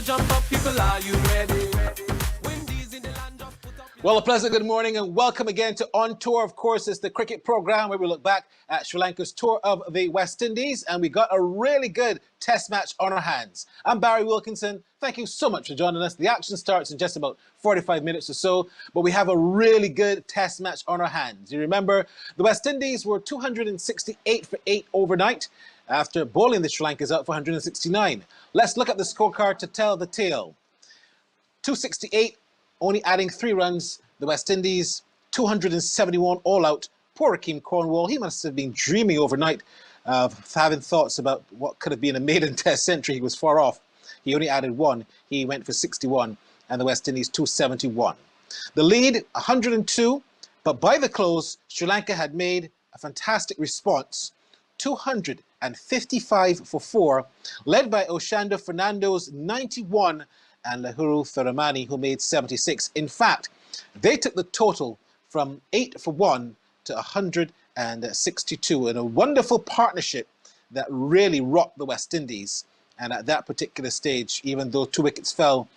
jump up, people, are you ready? Well, a pleasant good morning and welcome again to On Tour. Of course, it's the cricket program where we look back at Sri Lanka's tour of the West Indies, and we got a really good test match on our hands. I'm Barry Wilkinson. Thank you so much for joining us. The action starts in just about 45 minutes or so, but we have a really good test match on our hands. You remember, the West Indies were 268 for 8 overnight after bowling the Sri Lankas out for 169. Let's look at the scorecard to tell the tale. 268, only adding 3 runs. The West Indies, 271 all out. Poor Rakeem Cornwall, he must have been dreaming overnight of having thoughts about what could have been a maiden test century. He was far off. He only added 1. He went for 61, and the West Indies 271. The lead, 102, but by the close, Sri Lanka had made a fantastic response. 255 for 4, led by Oshando Fernando's 91 and Lahuru Tharamani, who made 76. In fact, they took the total from 8 for 1 to 162 in a wonderful partnership that really rocked the West Indies. And at that particular stage, even though 2 wickets fell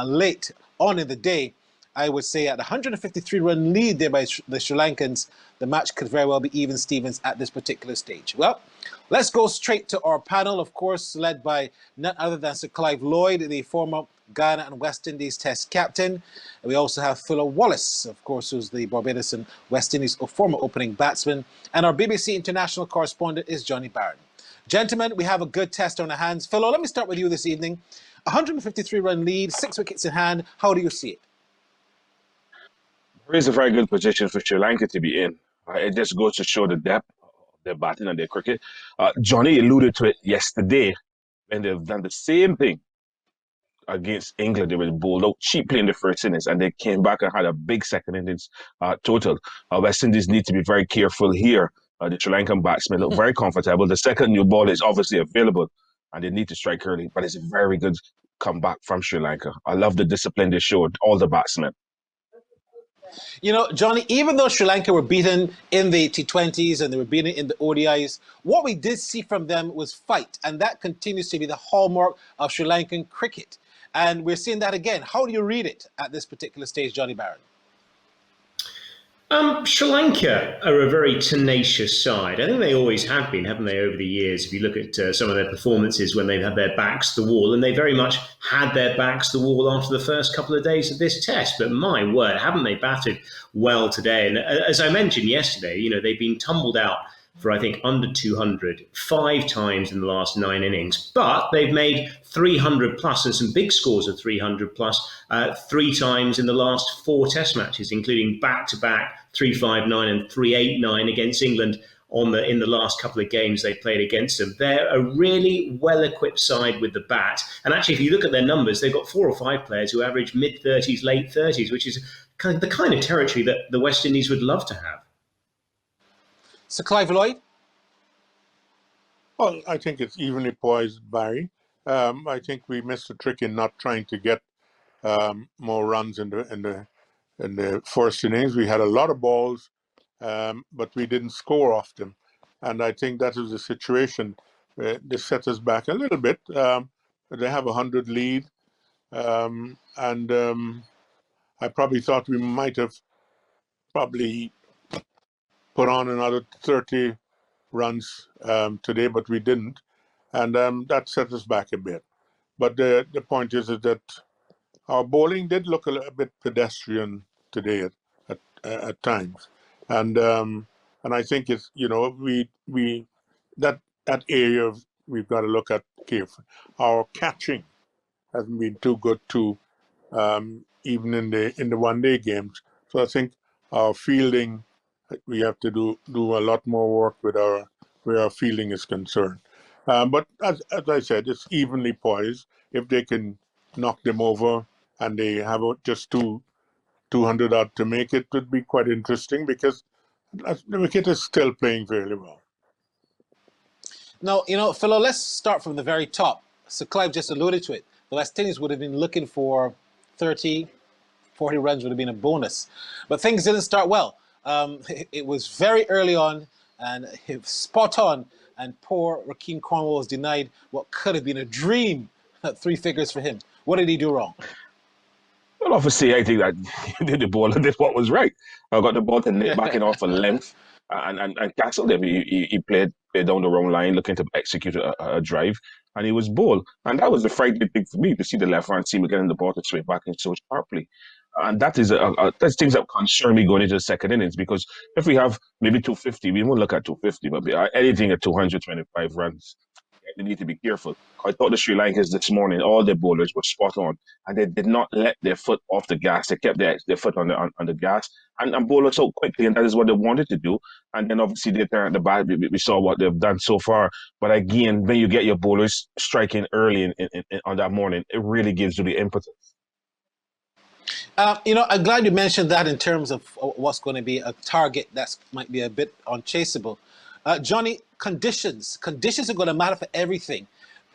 late on in the day, I would say at a 153-run lead there by the Sri Lankans, the match could very well be even Stevens at this particular stage. Well, let's go straight to our panel, of course, led by none other than Sir Clive Lloyd, the former Ghana and West Indies Test captain. And we also have Philo Wallace, of course, who's the Barbados and West Indies former opening batsman. And our BBC international correspondent is Johnny Barron. Gentlemen, we have a good test on our hands. Philo, let me start with you this evening. 153-run lead, 6 wickets in hand. How do you see it? It's a very good position for Sri Lanka to be in. It just goes to show the depth of their batting and their cricket. Johnny alluded to it yesterday, and they've done the same thing against England. They were bowled out cheaply in the first innings, and they came back and had a big second innings total. West Indies need to be very careful here. The Sri Lankan batsmen look very comfortable. The second new ball is obviously available, and they need to strike early, but it's a very good comeback from Sri Lanka. I love the discipline they showed, all the batsmen. You know, Johnny, even though Sri Lanka were beaten in the T20s and they were beaten in the ODIs, what we did see from them was fight. And that continues to be the hallmark of Sri Lankan cricket. And we're seeing that again. How do you read it at this particular stage, Johnny Barron? Sri Lanka are a very tenacious side. I think they always have been, haven't they, over the years? If you look at some of their performances when they've had their backs to the wall, and they very much had their backs to the wall after the first couple of days of this test. But my word, haven't they batted well today? And as I mentioned yesterday, you know, they've been tumbled out for, I think, under 200 5 times in the last 9 innings. But they've made 300 plus and some big scores of 300 plus 3 times in the last 4 test matches, including back-to-back 359 and 389 against England in the last couple of games they played against them. They're a really well-equipped side with the bat. And actually, if you look at their numbers, they've got 4 or 5 players who average mid-30s, late 30s, which is the kind of territory that the West Indies would love to have. Sir Clive Lloyd? Well, I think it's evenly poised, Barry. I think we missed a trick in not trying to get more runs in the first innings. We had a lot of balls, but we didn't score off them. And I think that is the situation. They set us back a little bit. They have a 100 lead. I probably thought we might have probably put on another 30 runs today, but we didn't. And that set us back a bit. But the point is that our bowling did look a bit pedestrian today at times. And I think it's, you know, we that area we've got to look at carefully. Our catching hasn't been too good too, even in the one-day games. So I think our fielding, we have to do a lot more work with where our fielding is concerned. But as I said, it's evenly poised. If they can knock them over and they have just 200 odd to make it, would be quite interesting because the wicket is still playing fairly well. Now, you know, Philo, let's start from the very top. Sir Clive just alluded to it. The West Indies would have been looking for 30, 40 runs would have been a bonus. But things didn't start well. It was very early on and it was spot on. And poor Rakeem Cornwall was denied what could have been a dream at 3 figures for him. What did he do wrong? Well, obviously, I think that the ball did what was right. I got the ball to net back in off a length and castled him. He played down the wrong line, looking to execute a drive, and he was bold. And that was the frightening thing for me, to see the left hand team getting the ball to swing back in so sharply. And that is that's things that concern me going into the second innings, because if we have maybe 250, we won't look at 250, but anything at 225 runs, they need to be careful. I thought the Sri Lankans this morning, all their bowlers were spot on, and they did not let their foot off the gas. They kept their foot on the gas and bowl us out quickly, and that is what they wanted to do. And then obviously they turned the bat. We saw what they've done so far. But again, when you get your bowlers striking early on that morning, it really gives you the impetus. I'm glad you mentioned that in terms of what's going to be a target that might be a bit unchaseable. Johnny, conditions are going to matter for everything.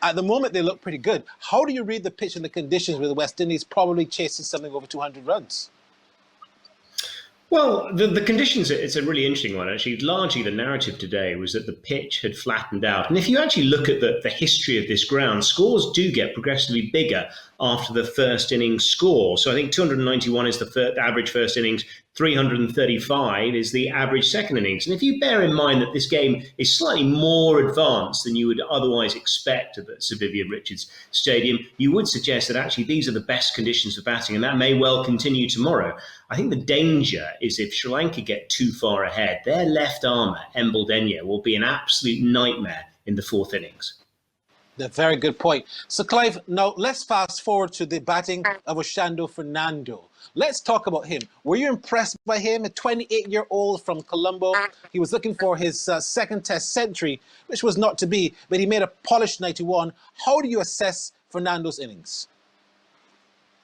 At the moment, they look pretty good. How do you read the pitch and the conditions with the West Indies probably chasing something over 200 runs? Well, the conditions, it's a really interesting one. Actually, largely the narrative today was that the pitch had flattened out. And if you actually look at the history of this ground, scores do get progressively bigger after the first innings score. So I think 291 is the average first innings, 335 is the average second innings. And if you bear in mind that this game is slightly more advanced than you would otherwise expect at the Sir Vivian Richards Stadium, you would suggest that actually these are the best conditions for batting, and that may well continue tomorrow. I think the danger is if Sri Lanka get too far ahead, their left armour, Embaldenia, will be an absolute nightmare in the fourth innings. A very good point. So, Clive, now let's fast forward to the batting of Oshando Fernando. Let's talk about him. Were you impressed by him? A 28-year-old from Colombo. He was looking for his second Test century, which was not to be, but he made a polished 91. How do you assess Fernando's innings?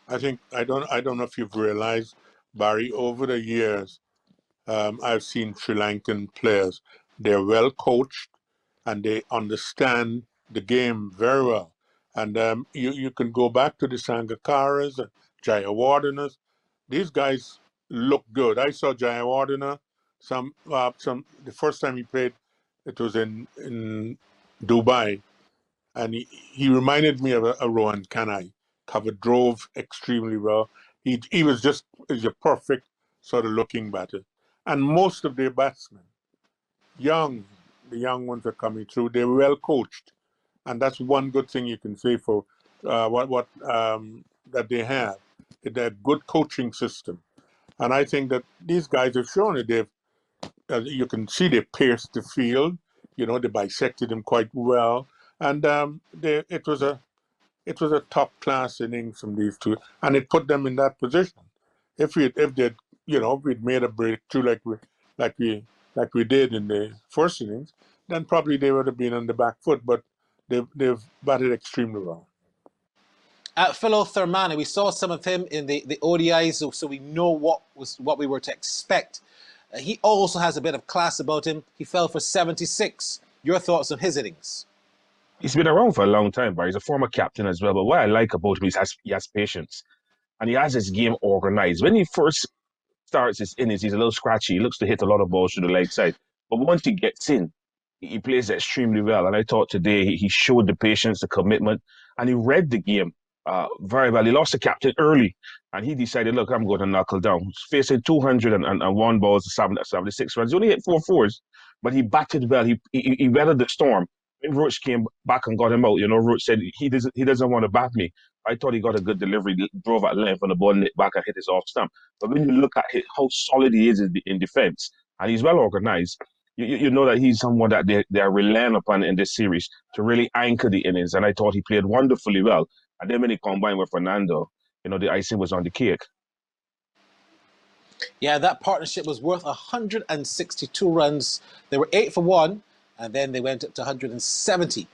I don't know if you've realized, Barry, over the years, I've seen Sri Lankan players. They're well coached and they understand the game very well. And you can go back to the Sangakaras and Jayawardenas. These guys look good. I saw Jayawardena the first time he played, it was in Dubai, and he reminded me of a Rohan Kanai. Drove extremely well. He was just a perfect sort of looking batter. And most of their batsmen, the young ones are coming through. They're well coached, and that's one good thing you can say for that they have. They're good coaching system, and I think that these guys have shown it. You can see they pierced the field. They bisected him quite well, and it was a top class innings from these two, and it put them in that position. If we'd made a breakthrough like we did in the first innings, then probably they would have been on the back foot. But they've batted extremely well. Fellow Thurmani, we saw some of him in the ODIs, so we know what we were to expect. He also has a bit of class about him. He fell for 76. Your thoughts on his innings? He's been around for a long time, but he's a former captain as well. But what I like about him is he has patience, and he has his game organized. When he first starts his innings, he's a little scratchy. He looks to hit a lot of balls to the leg side. But once he gets in, he plays extremely well. And I thought today he showed the patience, the commitment, and he read the game very well. He lost the captain early, and he decided, look, I'm going to knuckle down. He's facing 201 balls to 76 runs. He only hit 4 fours, but he batted well. He weathered the storm. When Roach came back and got him out, Roach said he doesn't want to bat me. I thought he got a good delivery, drove at length, and the ball nipped back and hit his off stump. But when you look at how solid he is in defense, and he's well organized, you know that he's someone that they are relying upon in this series to really anchor the innings. And I thought he played wonderfully well. And then when he combined with Fernando, the icing was on the cake. Yeah, that partnership was worth 162 runs. They were 8 for 1, and then they went up to 170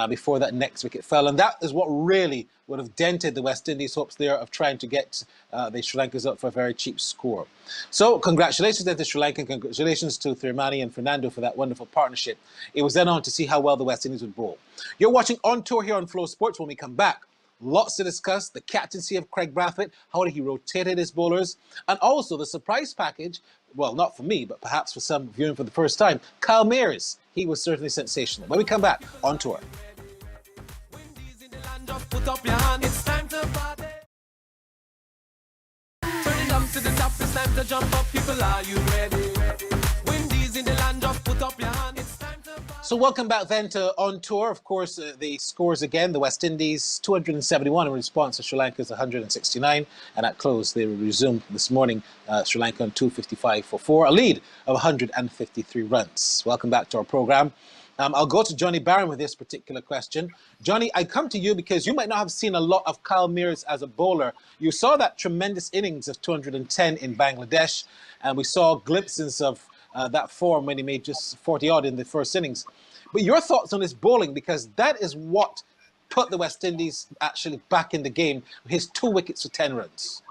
before that next wicket fell. And that is what really would have dented the West Indies' hopes there of trying to get the Sri Lankans up for a very cheap score. So congratulations to Sri Lanka, congratulations to Thirmani and Fernando for that wonderful partnership. It was then on to see how well the West Indies would bowl. You're watching On Tour here on Flow Sports. When we come back, lots to discuss. The captaincy of Craig Brathwaite, how he rotated his bowlers, and also the surprise package, well, not for me, but perhaps for some viewing for the first time, Kyle Mayers. He was certainly sensational. When we come back, On Tour. Put up your hand, it's time to to the top, it's time to jump up. People, are you ready? Windies in the land, just put up your hand. It's time to... So welcome back then to On Tour. Of course, the scores again. The West Indies 271 in response to Sri Lanka's 169. And at close, they resumed this morning. Sri Lanka on 255 for 4. A lead of 153 runs. Welcome back to our programme. I'll go to Johnny Barron with this particular question. Johnny, I come to you because you might not have seen a lot of Kyle Mears as a bowler. You saw that tremendous innings of 210 in Bangladesh, and we saw glimpses of that form when he made just 40-odd in the first innings. But your thoughts on his bowling, because that is what put the West Indies actually back in the game, his 2 wickets for 10 runs.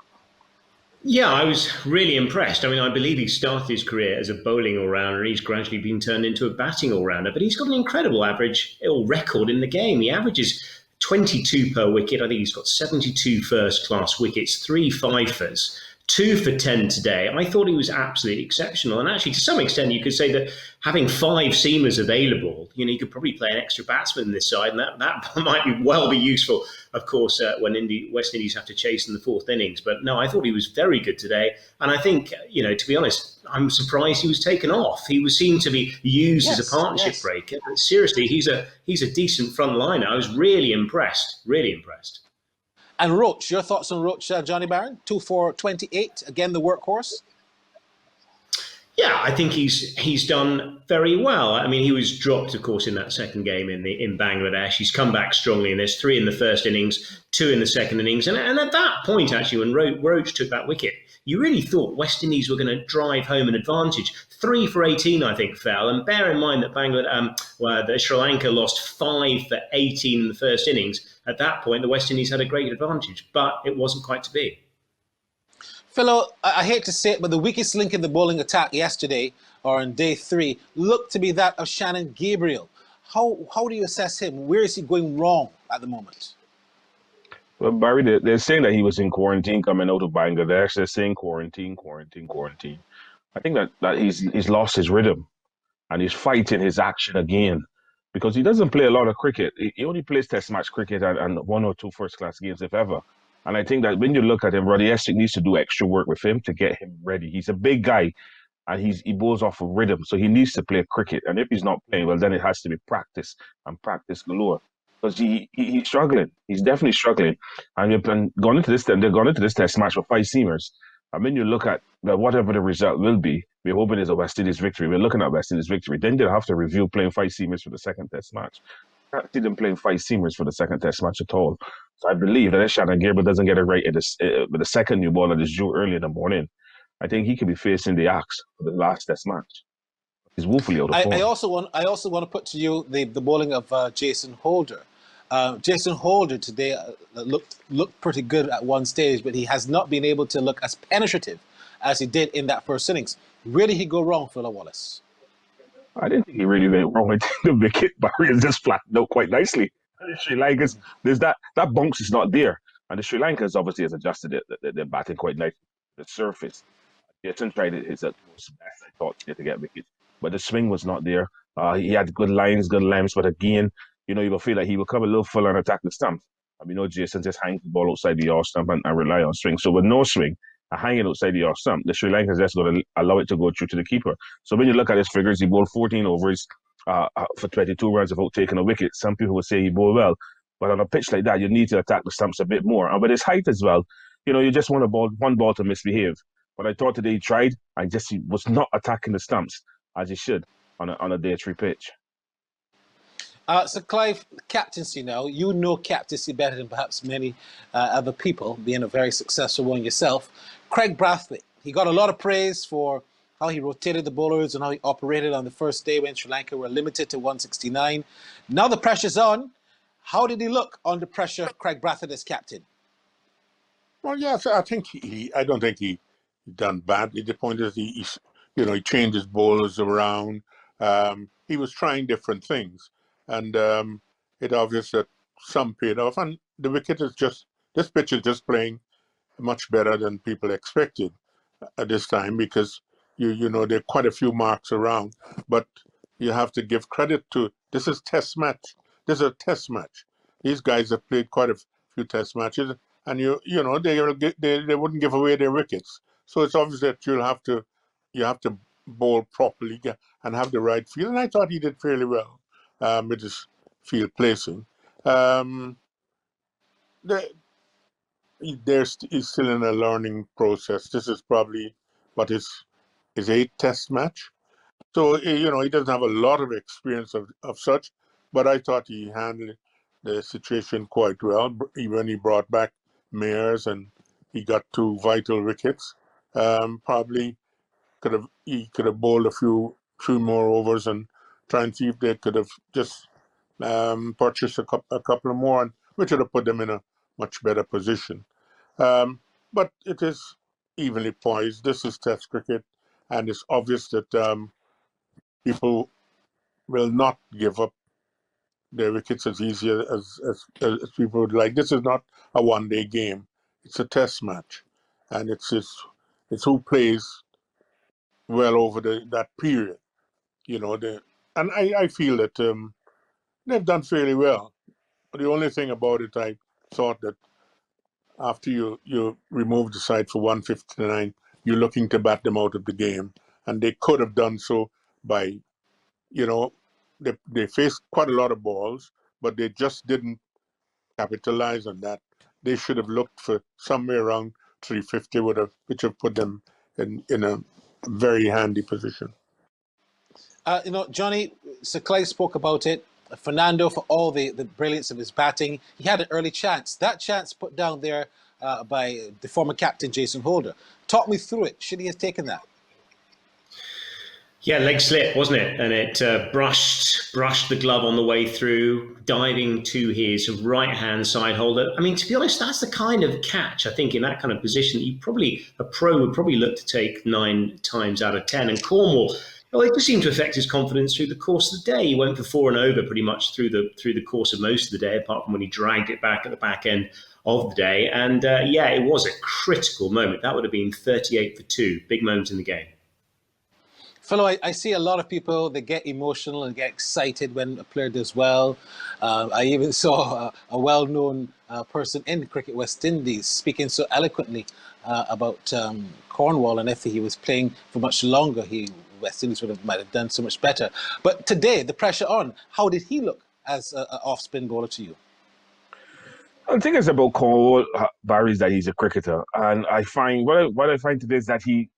Yeah, I was really impressed. I mean, I believe he started his career as a bowling all-rounder and he's gradually been turned into a batting all-rounder. But he's got an incredible average or record in the game. He averages 22 per wicket. I think he's got 72 first-class wickets, 3 fifers, 2 for 10 today. I thought he was absolutely exceptional. And actually, to some extent, you could say that having 5 seamers available, you could probably play an extra batsman in this side, and that might be useful, of course, when West Indies have to chase in the 4th innings. But no, I thought he was very good today. And I think, to be honest, I'm surprised he was taken off. He was seen to be used as a partnership breaker. But seriously, he's a decent front liner. I was really impressed, really impressed. And Roach, your thoughts on Roach, Johnny Barron? 2 for 28, again, the workhorse. Yeah, I think he's done very well. I mean, he was dropped, of course, in that second game in Bangladesh. He's come back strongly, and there's 3 in the first innings, 2 in the second innings. And at that point, actually, when Roach took that wicket, you really thought West Indies were going to drive home an advantage. 3 for 18, I think, fell. And bear in mind that that Sri Lanka lost 5 for 18 in the first innings. At that point, the West Indies had a great advantage, but it wasn't quite to be. Philo, I hate to say it, but the weakest link in the bowling attack yesterday, or on day 3, looked to be that of Shannon Gabriel. How do you assess him? Where is he going wrong at the moment? Well, Barry, they're saying that he was in quarantine coming out of Bangladesh. They're saying quarantine. I think that he's lost his rhythm and he's fighting his action again because he doesn't play a lot of cricket. He only plays test match cricket and 1 or 2 first-class games, if ever. And I think that when you look at him, Roddy Estic needs to do extra work with him to get him ready. He's a big guy and he bowls off of rhythm, so he needs to play cricket. And if he's not playing, well, then it has to be practice and practice galore. Because he's struggling. He's definitely struggling. And they've gone into this test match with 5 seamers. And when you look at whatever the result will be, we're hoping it's a West Indies victory. We're looking at West Indies victory. Then they'll have to review playing 5 seamers for the second test match. I can't see them playing 5 seamers for the second test match at all. So I believe that if Shannon Gabriel doesn't get it right with the second new ball that is due early in the morning, I think he could be facing the axe for the last test match. He's woefully out of form. I also want to put to you the bowling of Jason Holder. Jason Holder today looked pretty good at one stage, but he has not been able to look as penetrative as he did in that first innings. Where did he go wrong, Philo Wallace? I didn't think he really went wrong. I think the wicket barrier is just flattened out quite nicely. And the Sri Lankans, there's that bounce is not there. And the Sri Lankans obviously has adjusted it. They're batting quite nicely. The surface. Jason tried his utmost best, I thought, to get wickets. But the swing was not there. He had good lines, good lengths, but again, you will feel like he will come a little fuller and attack the stump. And we know Jason just hangs the ball outside the off stump and rely on swing. So with no swing, hanging outside the off stump, the Sri Lankans just going to allow it to go through to the keeper. So when you look at his figures, he bowled 14 overs for 22 runs without taking a wicket. Some people would say he bowled well, but on a pitch like that, you need to attack the stumps a bit more. And with his height as well, you just want one ball to misbehave. But I thought today he tried, and he was not attacking the stumps as he should on a day 3 pitch. So Clive, captaincy now. You know captaincy better than perhaps many other people, being a very successful one yourself. Craig Brathwaite, he got a lot of praise for how he rotated the bowlers and how he operated on the first day when Sri Lanka were limited to 169. Now the pressure's on. How did he look under pressure, Craig Brathwaite, as captain? Well, yes, I think I don't think he done badly. The point is he changed his bowlers around. He was trying different things. And it obvious that some paid off. And the wicket this pitch is just playing much better than people expected at this time because, there are quite a few marks around. But you have to give credit to, this is test match. This is a test match. These guys have played quite a few test matches. And, they wouldn't give away their wickets. So it's obvious that you have to bowl properly and have the right feel. And I thought he did fairly well with his field placing. The, he's still in a learning process. This is probably what his eighth Test match. So he doesn't have a lot of experience of such, but I thought he handled the situation quite well. When he brought back Mayers and he got 2 vital wickets, probably he could have bowled a few more overs and try and see if they could have just purchased a couple of more, which would have put them in a much better position. But it is evenly poised. This is Test cricket, and it's obvious that people will not give up their wickets as easy as people would like. This is not a one-day game. It's a Test match, and it's who plays well over that period. And I feel that they've done fairly well. But the only thing about it, I thought that after you remove the side for 159, you're looking to bat them out of the game, and they could have done so by, they faced quite a lot of balls, but they just didn't capitalize on that. They should have looked for somewhere around 350, which have put them in a very handy position. Johnny, Sir Clay spoke about it. Fernando, for all the brilliance of his batting, he had an early chance. That chance put down there by the former captain, Jason Holder. Talk me through it. Should he have taken that? Yeah, leg slip, wasn't it? And it brushed the glove on the way through, diving to his right-hand side holder. I mean, to be honest, that's the kind of catch, I think, in that kind of position that a pro would probably look to take 9 times out of 10. And Cornwall, it just seemed to affect his confidence through the course of the day. He went for 4 and over pretty much through the course of most of the day, apart from when he dragged it back at the back end of the day. And it was a critical moment. That would have been 38 for 2. Big moment in the game. Fellow, I see a lot of people that get emotional and get excited when a player does well. I even saw a well-known person in Cricket West Indies speaking so eloquently about Cornwall, and if he was playing for much longer, West Indies might have done so much better. But today, the pressure on, how did he look as an off-spin bowler to you? The thing is about Cornwall, Barry, is that he's a cricketer, and I find what I find today is that he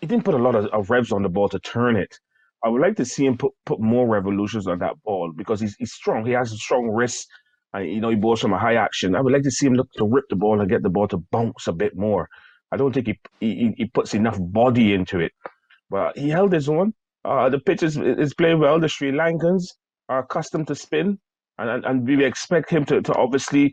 didn't put a lot of revs on the ball to turn it. I would like to see him put more revolutions on that ball because he's strong. He has a strong wrist, and he bowls from a high action. I would like to see him look to rip the ball and get the ball to bounce a bit more. I don't think he puts enough body into it, but he held his own. The pitch is playing well. The Sri Lankans are accustomed to spin, and we expect him to obviously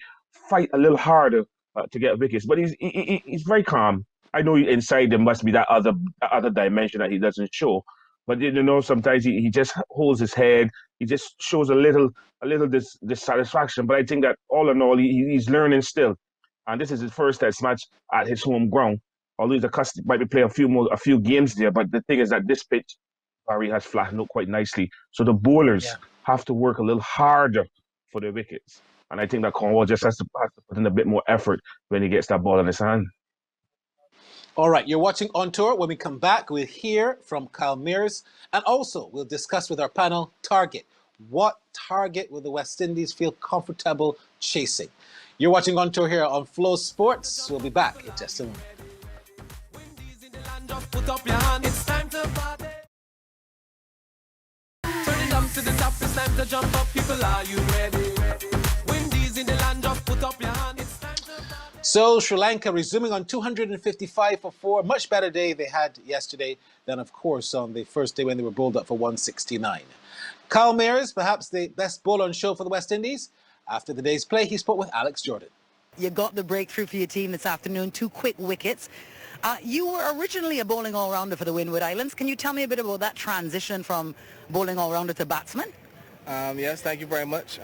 fight a little harder to get wickets. But he's very calm. I know inside there must be that other dimension that he doesn't show, but sometimes he just holds his head. He just shows a little dissatisfaction. But I think that all in all, he's learning still, and this is his first Test match at his home ground. Although he's accustomed, might be playing a few games there, but the thing is that this pitch, Barry, has flattened out quite nicely. So the bowlers have to work a little harder for their wickets, and I think that Cornwall just has to put in a bit more effort when he gets that ball in his hand. All right, you're watching On Tour. When we come back, we'll hear from Kyle Mears, and also we'll discuss with our panel target. What target will the West Indies feel comfortable chasing? You're watching On Tour here on FlowSports. We'll be back in just a moment. Put up your hand, it's time to party. Turn it up to the top, it's time to jump up. People, are you ready? Windies in the land, just put up your hand, it's time to party. So Sri Lanka resuming on 255 for 4. Much better day they had yesterday than, of course, on the first day when they were bowled up for 169. Kyle Mears, perhaps the best bowler on show for the West Indies. After the day's play, he spoke with Alex Jordan. You got the breakthrough for your team this afternoon, 2 quick wickets. You were originally a bowling all-rounder for the Windward Islands. Can you tell me a bit about that transition from bowling all-rounder to batsman? Yes, thank you very much.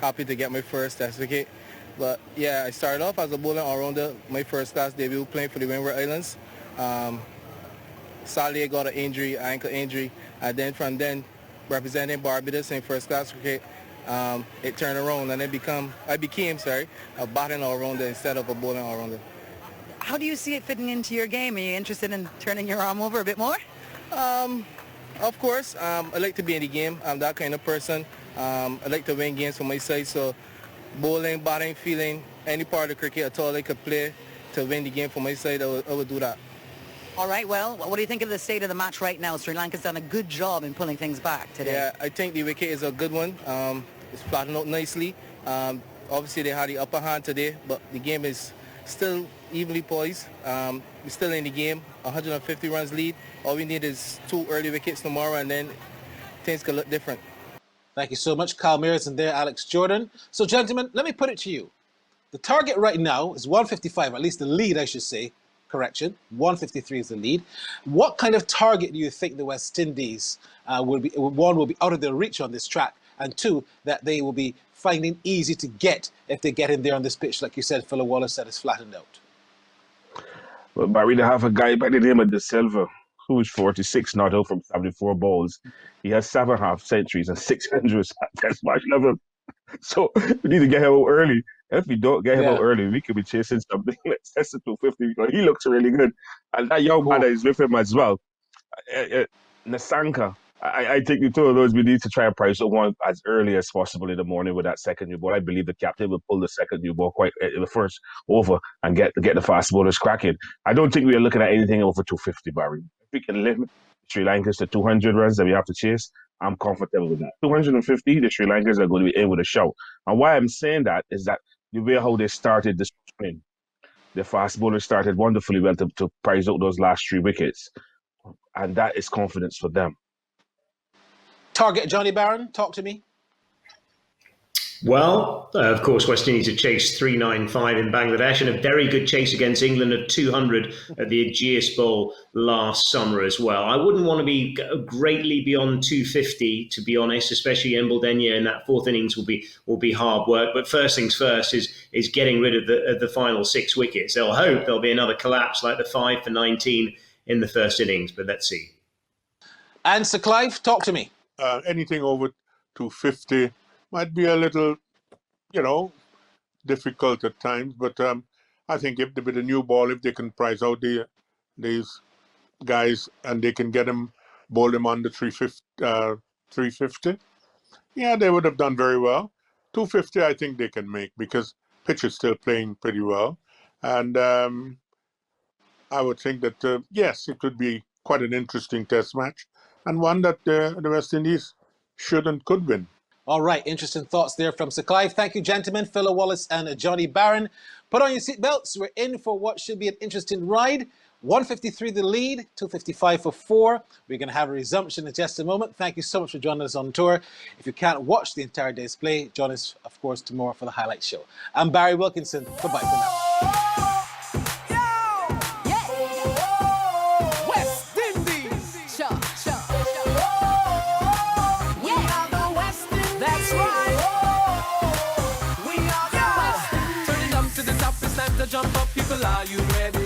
Happy to get my first Test wicket. But yeah, I started off as a bowling all-rounder, my first class debut playing for the Windward Islands. Sadly, I got an injury, ankle injury, and then from then, representing Barbados in first class cricket, it turned around and I became a batting all-rounder instead of a bowling all-rounder. How do you see it fitting into your game? Are you interested in turning your arm over a bit more? Of course, I like to be in the game. I'm that kind of person. I like to win games for my side, so bowling, batting, fielding, any part of cricket at all I could play to win the game for my side, I would do that. All right, well, what do you think of the state of the match right now? Sri Lanka's done a good job in pulling things back today. Yeah, I think the wicket is a good one. It's flattened out nicely. Obviously, they had the upper hand today, but the game is still evenly poised. We're still in the game, 150 runs lead. All we need is 2 early wickets tomorrow, and then things could look different. Thank you so much, Kyle Mears, and there, Alex Jordan. So, gentlemen, let me put it to you. The target right now is 155, at least the lead, I should say. Correction, 153 is the lead. What kind of target do you think the West Indies will be out of their reach on this track, and 2, that they will be finding easy to get if they get in there on this pitch, like you said, Phil Wallace said, is flattened out? But Barry, they have a guy by the name of De Silva, who is 46 not out from 74 balls. He has 7 half centuries and 600s at Test match level. So we need to get him out early. If we don't get him out early, we could be chasing something like Test 250 because he looks really good. And that young man that is with him as well, Nasanka. I think the 2 of those, we need to try and price one as early as possible in the morning with that second new ball. I believe the captain will pull the second new ball quite in the first over and get the fast bowlers cracking. I don't think we are looking at anything over 250, Barry. If we can limit Sri Lankans to 200 runs that we have to chase, I'm comfortable with that. 250, the Sri Lankans are going to be in with a shout. And why I'm saying that is that the way how they started this spring, the fast bowlers started wonderfully well to prize out those last 3 wickets. And that is confidence for them. Target, Johnny Barron, talk to me. Well, of course, West Indies have chased 395 in Bangladesh and a very good chase against England of 200 at the Ageas Bowl last summer as well. I wouldn't want to be greatly beyond 250, to be honest, especially in Buldenia in that 4th innings will be hard work. But first things first is getting rid of the final 6 wickets. They'll hope there'll be another collapse like the 5 for 19 in the first innings, but let's see. And Sir Clive, talk to me. Anything over 250 might be a little, difficult at times. But I think if with a new ball, if they can price out these guys and they can bowl them under 350, yeah, they would have done very well. 250, I think they can make because pitch is still playing pretty well. And I would think that, yes, it would be quite an interesting test match and one that the West Indies should and could win. All right, interesting thoughts there from Sir Clive. Thank you, gentlemen, Phil Wallace and Johnny Barron. Put on your seatbelts. We're in for what should be an interesting ride. 153 the lead, 255 for 4. We're going to have a resumption in just a moment. Thank you so much for joining us on tour. If you can't watch the entire day's play, join us, of course, tomorrow for the highlight show. I'm Barry Wilkinson. Goodbye for now. Jump up, people, are you ready?